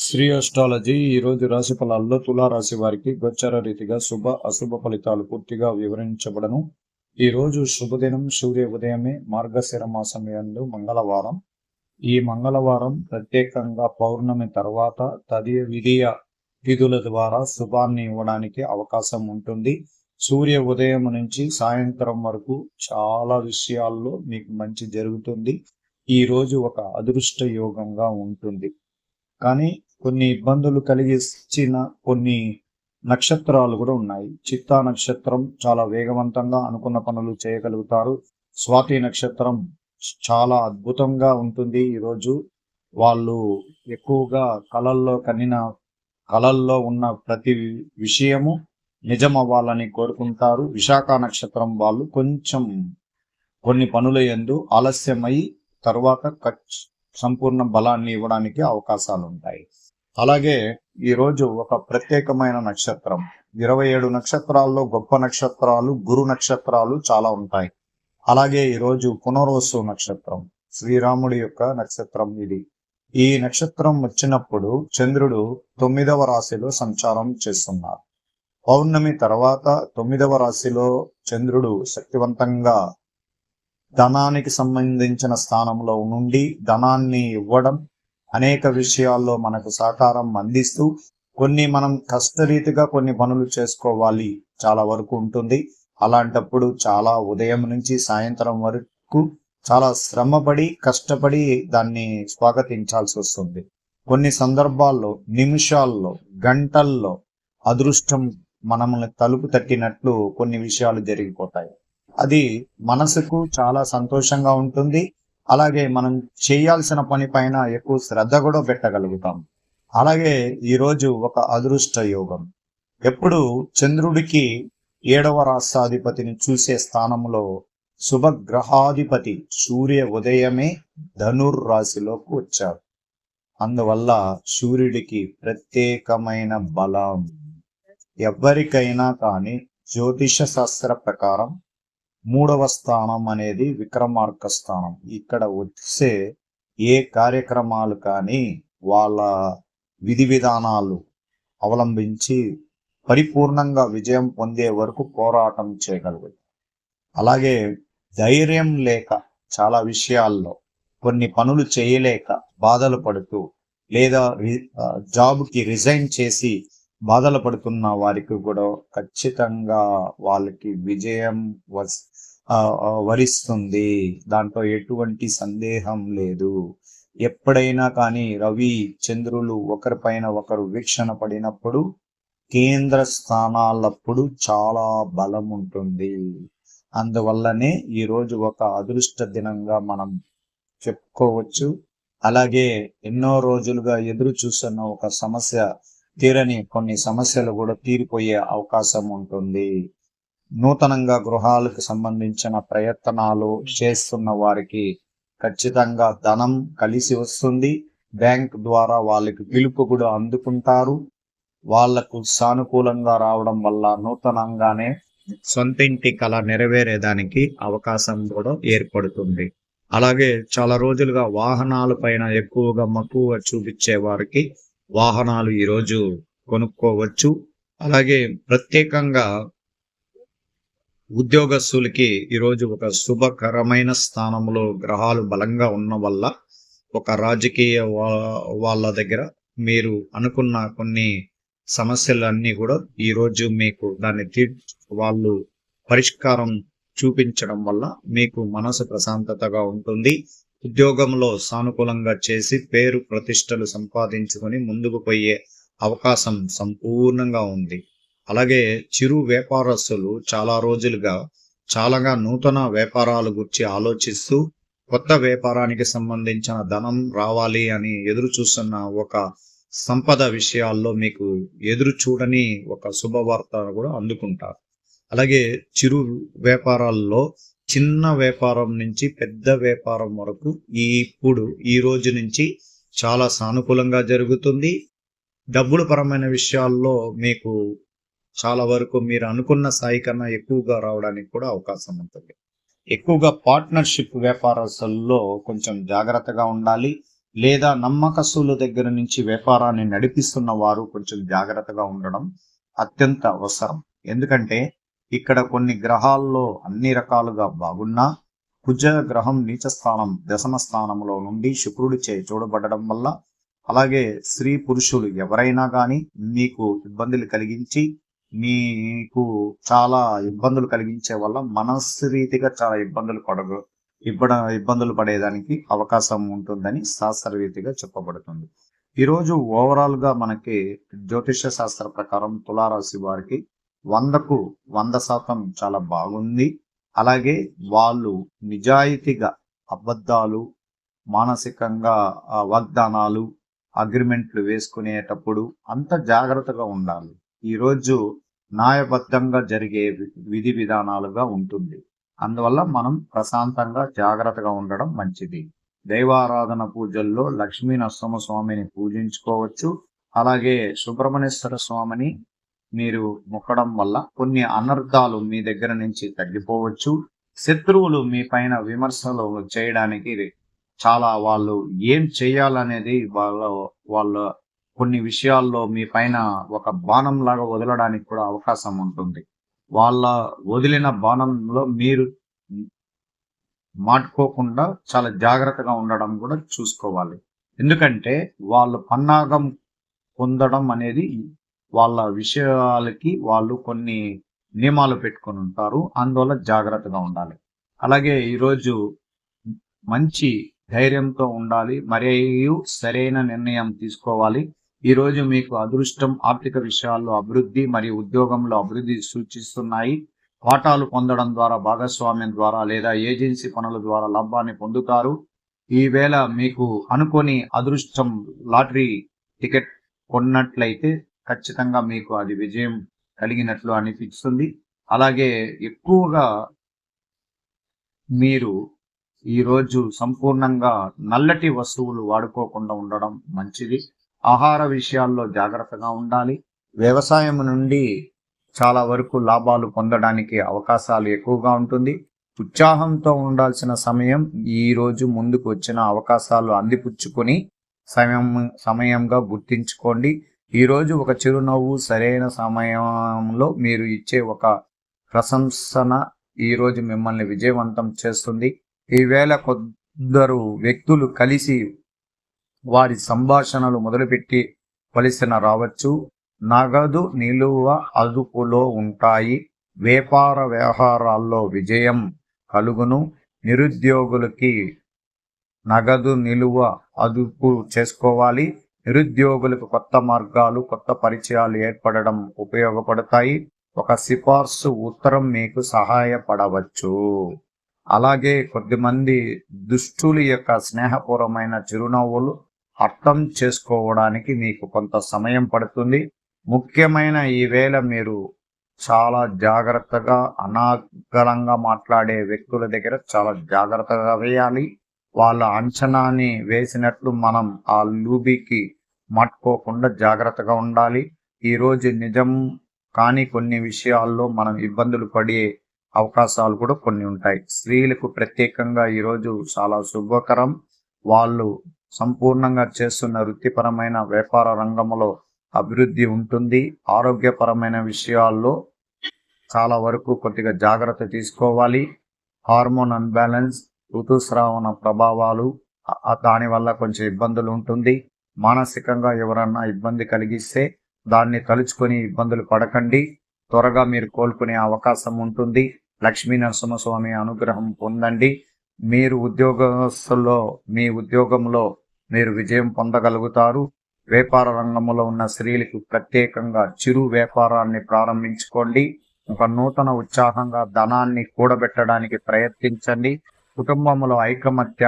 Shri astrology ఈరోజు రాశి ఫలాల్లో తులారాశి వారికి గోచర రీతిగా శుభ అశుభ ఫలితాలు పూర్తిగా వివరించబడను. ఈ రోజు శుభదినం సూర్య ఉదయమే మార్గశిర మాసం యందు మంగళవారం. ఈ మంగళవారం ప్రత్యేకంగా పౌర్ణమి తర్వాత తదియ విధియ తిథుల ద్వారా శుభాన్ని ఇవ్వడానికి అవకాశం ఉంటుంది. సూర్య ఉదయం నుంచి సాయంత్రం వరకు చాలా విషయాల్లో మీకు మంచి జరుగుతుంది. ఈ రోజు ఒక అదృష్ట యోగంగా ఉంటుంది. కానీ కొన్ని ఇబ్బందులు కలిగించిన కొన్ని నక్షత్రాలు కూడా ఉన్నాయి. చిత్తా నక్షత్రం చాలా వేగవంతంగా అనుకున్న పనులు చేయగలుగుతారు. స్వాతి నక్షత్రం చాలా అద్భుతంగా ఉంటుంది. ఈరోజు వాళ్ళు ఎక్కువగా కళల్లో ఉన్న ప్రతి విషయము నిజమవ్వాలని కోరుకుంటారు. విశాఖ నక్షత్రం వాళ్ళు కొంచెం కొన్ని పనుల యందు ఆలస్యమై తర్వాత సంపూర్ణ బలాన్ని ఇవ్వడానికి అవకాశాలు ఉంటాయి. అలాగే ఈరోజు ఒక ప్రత్యేకమైన నక్షత్రం, 27 నక్షత్రాల్లో గొప్ప నక్షత్రాలు గురు నక్షత్రాలు చాలా ఉంటాయి. అలాగే ఈరోజు పునర్వసు నక్షత్రం, శ్రీరాముడి యొక్క నక్షత్రం ఇది. ఈ నక్షత్రం వచ్చినప్పుడు చంద్రుడు 9వ రాశిలో సంచారం చేస్తున్నారు. పౌర్ణమి తర్వాత 9వ రాశిలో చంద్రుడు శక్తివంతంగా ధనానికి సంబంధించిన స్థానంలో నుండి ధనాన్ని ఇవ్వడం, అనేక విషయాల్లో మనకు సహకారం అందిస్తూ కొన్ని మనం కష్టరీతిగా కొన్ని పనులు చేసుకోవాలి చాలా వరకు ఉంటుంది. అలాంటప్పుడు చాలా ఉదయం నుంచి సాయంత్రం వరకు చాలా శ్రమపడి కష్టపడి దాన్ని స్వాగతించాల్సి వస్తుంది. కొన్ని సందర్భాల్లో నిమిషాల్లో గంటల్లో అదృష్టం మనల్ని తలుపు తట్టినట్లు కొన్ని విషయాలు జరిగిపోతాయి. అది మనసుకు చాలా సంతోషంగా ఉంటుంది. అలాగే మనం చేయాల్సిన పని పైన ఎక్కువ శ్రద్ధ కూడా పెట్టగలుగుతాం. అలాగే ఈరోజు ఒక అదృష్ట యోగం. ఎప్పుడు చంద్రుడికి 7వ రాష్ట్రాధిపతిని చూసే స్థానంలో శుభగ్రహాధిపతి సూర్య ఉదయమే ధనుర్ రాశిలోకి వచ్చారు. అందువల్ల సూర్యుడికి ప్రత్యేకమైన బలం. ఎవరికైనా కానీ జ్యోతిష శాస్త్ర ప్రకారం 3వ స్థానం అనేది విక్రమార్క స్థానం. ఇక్కడ వచ్చే ఏ కార్యక్రమాలు కానీ వాళ్ళ విధి విధానాలు అవలంబించి పరిపూర్ణంగా విజయం పొందే వరకు పోరాటం చేయగలుగుతారు. అలాగే ధైర్యం లేక చాలా విషయాల్లో కొన్ని పనులు చేయలేక బాధలు పడుతూ లేదా జాబ్కి రిజైన్ చేసి బాధలు పడుతున్న వారికి కూడా ఖచ్చితంగా వాళ్ళకి విజయం వరిస్తుంది. దాంట్లో ఎటువంటి సందేహం లేదు. ఎప్పుడైనా కానీ రవి చంద్రులు ఒకరిపైన ఒకరు వీక్షణ పడినప్పుడు కేంద్ర స్థానాలప్పుడు చాలా బలం ఉంటుంది. అందువల్లనే ఈరోజు ఒక అదృష్ట దినంగా మనం చెప్పుకోవచ్చు. అలాగే ఎన్నో రోజులుగా ఎదురు చూస్తున్న ఒక సమస్య తీరని కొన్ని సమస్యలు కూడా తీరిపోయే అవకాశం ఉంటుంది. నూతనంగా గృహాలకు సంబంధించిన ప్రయత్నాలు చేస్తున్న వారికి ఖచ్చితంగా ధనం కలిసి వస్తుంది. బ్యాంక్ ద్వారా వాళ్ళకి పిలుపు కూడా అందుకుంటారు. వాళ్లకు సానుకూలంగా రావడం వల్ల నూతనంగానే సొంతింటి కళ నెరవేరేదానికి అవకాశం కూడా ఏర్పడుతుంది. అలాగే చాలా రోజులుగా వాహనాల పైన ఎక్కువగా మక్కువ చూపించే వారికి వాహనాలు ఈరోజు కొనుక్కోవచ్చు. అలాగే ప్రత్యేకంగా ఉద్యోగస్తులకి ఈరోజు ఒక శుభకరమైన స్థానంలో గ్రహాలు బలంగా ఉన్న వల్ల ఒక రాజకీయ వాళ్ళ దగ్గర మీరు అనుకున్న కొన్ని సమస్యలన్నీ కూడా ఈరోజు మీకు దాన్ని వాళ్ళు పరిష్కారం చూపించడం వల్ల మీకు మనసు ప్రశాంతతగా ఉంటుంది. ఉద్యోగంలో సానుకూలంగా చేసి పేరు ప్రతిష్టలు సంపాదించుకొని ముందుకు పోయే అవకాశం సంపూర్ణంగా ఉంది. అలాగే చిరు వ్యాపారస్తులు చాలా రోజులుగా చాలాగా నూతన వ్యాపారాల గురించి ఆలోచిస్తూ కొత్త వ్యాపారానికి సంబంధించిన ధనం రావాలి అని ఎదురు చూస్తున్న ఒక సంపద విషయాల్లో మీకు ఎదురు చూడని ఒక శుభవార్త కూడా అందుకుంటారు. అలాగే చిరు వ్యాపారాల్లో చిన్న వ్యాపారం నుంచి పెద్ద వ్యాపారం వరకు ఇప్పుడు ఈ రోజు నుంచి చాలా సానుకూలంగా జరుగుతుంది. డబ్బుల పరమైన విషయాల్లో మీకు చాలా వరకు మీరు అనుకున్న స్థాయి కన్నా ఎక్కువగా రావడానికి కూడా అవకాశం ఉంటుంది. ఎక్కువగా పార్ట్నర్షిప్ వ్యాపారస్తుల్లో కొంచెం జాగ్రత్తగా ఉండాలి. లేదా నమ్మకస్తుల దగ్గర నుంచి వ్యాపారాన్ని నడిపిస్తున్న వారు కొంచెం జాగ్రత్తగా ఉండడం అత్యంత అవసరం. ఎందుకంటే ఇక్కడ కొన్ని గ్రహాల్లో అన్ని రకాలుగా బాగున్నా కుజ గ్రహం నీచ స్థానం దశమ స్థానంలో నుండి శుక్రుడిచే చూడబడడం వల్ల, అలాగే స్త్రీ పురుషులు ఎవరైనా కానీ మీకు ఇబ్బందులు కలిగించి మీకు చాలా ఇబ్బందులు కలిగించే వల్ల మనస్సురీతిగా చాలా ఇబ్బందులు పడేదానికి అవకాశం ఉంటుందని శాస్త్రరీతిగా చెప్పబడుతుంది. ఈరోజు ఓవరాల్ గా మనకి జ్యోతిష శాస్త్ర ప్రకారం తులారాశి వారికి 100కు 100% చాలా బాగుంది. అలాగే వాళ్ళు నిజాయితీగా అబద్ధాలు, మానసికంగా వాగ్దానాలు, అగ్రిమెంట్లు వేసుకునేటప్పుడు అంత జాగ్రత్తగా ఉండాలి. ఈరోజు న్యాయబద్ధంగా జరిగే విధి విధానాలుగా ఉంటుంది. అందువల్ల మనం ప్రశాంతంగా జాగ్రత్తగా ఉండడం మంచిది. దైవారాధన పూజల్లో లక్ష్మీ నరసింహ స్వామిని పూజించుకోవచ్చు. అలాగే సుబ్రహ్మణ్యేశ్వర స్వామిని మీరు మొక్కడం వల్ల కొన్ని అనర్థాలు మీ దగ్గర నుంచి తగ్గిపోవచ్చు. శత్రువులు మీ పైన విమర్శలు చేయడానికి చాలా వాళ్ళు ఏం చేయాలనేది వాళ్ళ కొన్ని విషయాల్లో మీ పైన ఒక బాణం లాగా వదలడానికి కూడా అవకాశం ఉంటుంది. వాళ్ళ వదిలిన బాణంలో మీరు మాటుకోకుండా చాలా జాగ్రత్తగా ఉండడం కూడా చూసుకోవాలి. ఎందుకంటే వాళ్ళు పన్నాగం పొందడం అనేది వాళ్ళ విషయాలకి వాళ్ళు కొన్ని నియమాలు పెట్టుకొని ఉంటారు. అందువల్ల జాగ్రత్తగా ఉండాలి. అలాగే ఈరోజు మంచి ధైర్యంతో ఉండాలి మరియు సరైన నిర్ణయం తీసుకోవాలి. ఈరోజు మీకు అదృష్టం ఆర్థిక విషయాల్లో అభివృద్ధి మరియు ఉద్యోగంలో అభివృద్ధి సూచిస్తున్నాయి. వాటాలు పొందడం ద్వారా, భాగస్వామ్యం ద్వారా లేదా ఏజెన్సీ పనుల ద్వారా లాభాన్ని పొందుతారు. ఈవేళ మీకు అనుకోని అదృష్టం లాటరీ టికెట్ కొన్నట్లయితే ఖచ్చితంగా మీకు అది విజయం కలిగినట్లు అనిపిస్తుంది. అలాగే ఎక్కువగా మీరు ఈరోజు సంపూర్ణంగా నల్లటి వస్తువులు వాడుకోకుండా ఉండడం మంచిది. ఆహార విషయాల్లో జాగ్రత్తగా ఉండాలి. వ్యవసాయం నుండి చాలా వరకు లాభాలు పొందడానికి అవకాశాలు ఎక్కువగా ఉంటుంది. ఉత్సాహంతో ఉండాల్సిన సమయం ఈ రోజు ముందుకు వచ్చిన అవకాశాలు అందిపుచ్చుకొని సమయంగా గుర్తించుకోండి. ఈరోజు ఒక చిరునవ్వు సరైన సమయంలో మీరు ఇచ్చే ఒక ప్రశంసన ఈరోజు మిమ్మల్ని విజయవంతం చేస్తుంది. ఈవేళ కొందరు వ్యక్తులు కలిసి వారి సంభాషణలు మొదలుపెట్టి కలిసిన రావచ్చు. నగదు నిలువ అదుపులో ఉంటాయి. వ్యాపార వ్యవహారాల్లో విజయం కలుగును. నిరుద్యోగులకి నగదు నిలువ అదుపు చేసుకోవాలి. నిరుద్యోగులకు కొత్త మార్గాలు, కొత్త పరిచయాలు ఏర్పడడం ఉపయోగపడతాయి. ఒక సిఫార్సు ఉత్తరం మీకు సహాయపడవచ్చు. అలాగే కొద్దిమంది దుష్టుల యొక్క స్నేహపూర్వమైన చిరునవ్వులు అర్థం చేసుకోవడానికి మీకు కొంత సమయం పడుతుంది. ముఖ్యమైన ఈ వేళ మీరు చాలా జాగ్రత్తగా అనాగరంగా మాట్లాడే వ్యక్తుల దగ్గర చాలా జాగ్రత్తగా వేయాలి. వాళ్ళ అంచనాని వేసినట్లు మనం ఆ లూబీకి మట్టుకోకుండా జాగ్రత్తగా ఉండాలి. ఈరోజు నిజం కానీ కొన్ని విషయాల్లో మనం ఇబ్బందులు పడే అవకాశాలు కూడా కొన్ని ఉంటాయి. స్త్రీలకు ప్రత్యేకంగా ఈరోజు చాలా శుభకరం. వాళ్ళు సంపూర్ణంగా చేస్తున్న వృత్తిపరమైన వ్యాపార రంగంలో అభివృద్ధి ఉంటుంది. ఆరోగ్యపరమైన విషయాల్లో చాలా వరకు కొద్దిగా జాగ్రత్త తీసుకోవాలి. హార్మోన్ అన్బ్యాలెన్స్, ఋతుస్రావణ ప్రభావాలు దానివల్ల కొంచెం ఇబ్బందులు ఉంటుంది. మానసికంగా ఎవరన్నా ఇబ్బంది కలిగిస్తే దాన్ని తలుచుకొని ఇబ్బందులు పడకండి. త్వరగా మీరు కోలుకునే అవకాశం ఉంటుంది. లక్ష్మీ నరసింహస్వామి అనుగ్రహం పొందండి. మీరు మీ ఉద్యోగంలో మీరు విజయం పొందగలుగుతారు. వ్యాపార రంగంలో ఉన్న స్త్రీలకు ప్రత్యేకంగా చిరు వ్యాపారాన్ని ప్రారంభించుకోండి. ఒక నూతన ఉత్సాహంగా ధనాన్ని కూడబెట్టడానికి ప్రయత్నించండి. కుటుంబంలో ఐకమత్య